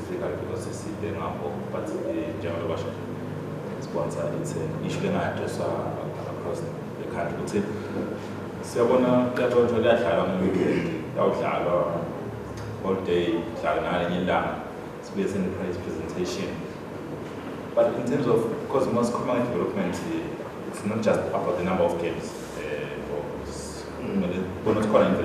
difficult because it's the number, but in general, sponsor it's an issue that address across the country. So I want to go to that on the weekend, all day, space in the presentation. But in terms of, because most community development, it's not just about the number of games. We're not calling for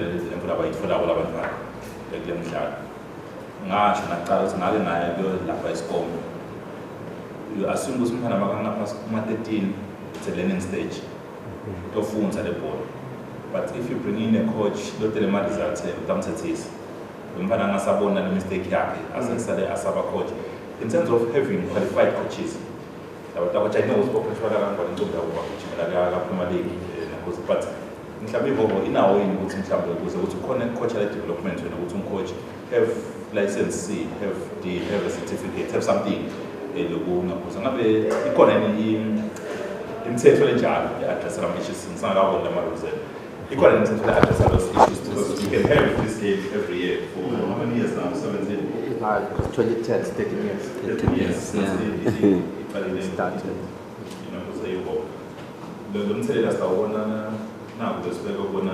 you assume that 13, it's a learning stage. Your phones at the board. But if you bring in a coach, don't tell them results, mistake as a coach. In terms of having qualified coaches, which I know is but in our way, to connect coach development, coach, have license C, have a certificate, have something. You can have this game every year for how many years now? 17? 2010, 13 years. 13 years. Yeah. Started. You know, so you go. Don't say that's the one now, because we're going to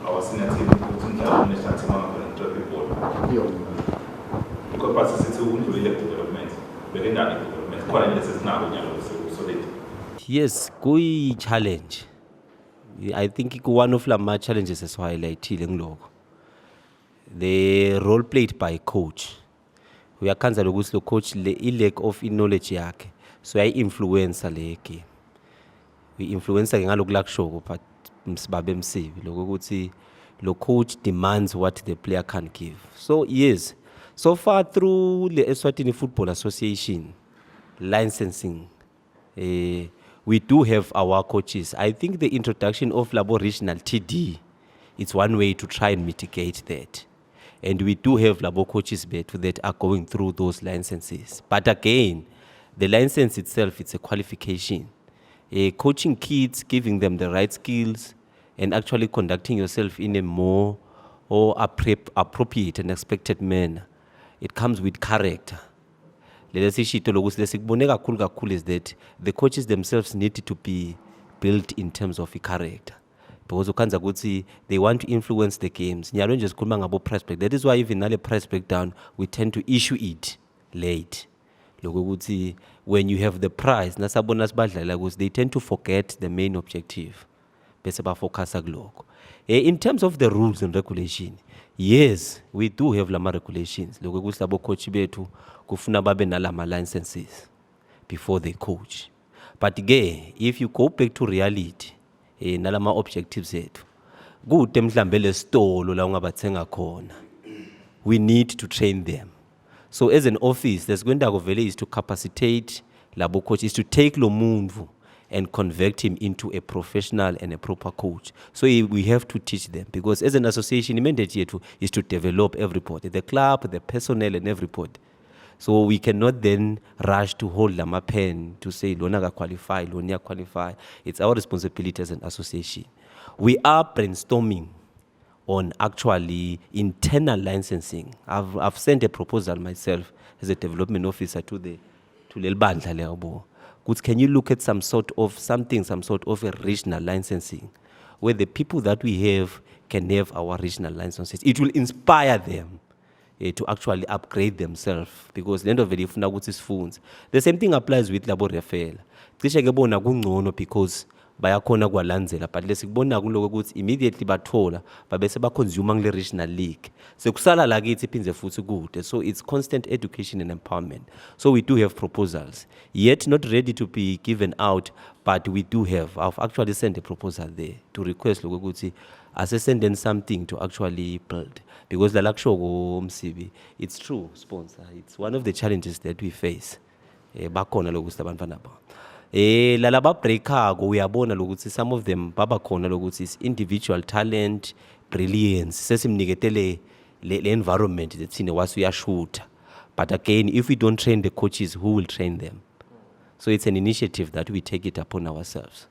our senior team, national team, people. Because participants who want to relate development, but in that development, quality is now so late. Yes, kui challenge. I think one of the challenges is highlighted. The role played by coach. We are concerned with the coach the lack of knowledge yake. So I influence le game. We influence ngalok show but Msibi ukuthi the coach demands what the player can give. So yes, so far through the Eswatini Football Association licensing, we do have our coaches. I think the introduction of Labo Regional TD, it's one way to try and mitigate that. And we do have Labo coaches that are going through those licenses. But again, the license itself, it's a qualification. Coaching kids, giving them the right skills, and actually conducting yourself in a more appropriate and expected manner. It comes with character. Is that the coaches themselves need to be built in terms of character. Because they want to influence the games. That is why even the press breakdown, we tend to issue it late. When you have the prize, they tend to forget the main objective. In terms of the rules and regulation, yes, we do have lama regulations. Coach betu kufuna babe na lama licenses before they coach. But again, if you go back to reality, na lama objectives ethu. Good mhlambele stolo la ungabathenga khona. We need to train them. So as an office, there's going to go is to capacitate labo coaches to take lo muntu and convert him into a professional and a proper coach. So we have to teach them because as an association, the mandate is to develop everybody, the club, the personnel, and everybody. So we cannot then rush to hold them a pen to say, Lona qualify, Lonia qualify. It's our responsibility as an association. We are brainstorming on actually internal licensing. I've sent a proposal myself as a development officer to Lelbandla Leobo. Can you look at some sort of a regional licensing where the people that we have can have our regional licenses? It will inspire them to actually upgrade themselves because the end of the day, the same thing applies with Labo Refael. Because bayakhona kwalandzela but lesikubona kuloko ukuthi immediately bathola babese baconsume ngile regional league sekusala la kithi iphindze futhi kude. So it's constant education and empowerment. So we do have proposals yet not ready to be given out, but we do have. I've actually sent a proposal there to request lokho ukuthi send in something to actually build because the lakusho Msibi, it's true sponsor, it's one of the challenges that we face bakhona lokuthi abantwana ba lalaba breaker uyabona lokuthi some of them baba khona lokuthi is individual talent, brilliance, sesimniketele le environment that sine wasu uyashoota. But again, if we don't train the coaches, who will train them? So it's an initiative that we take it upon ourselves.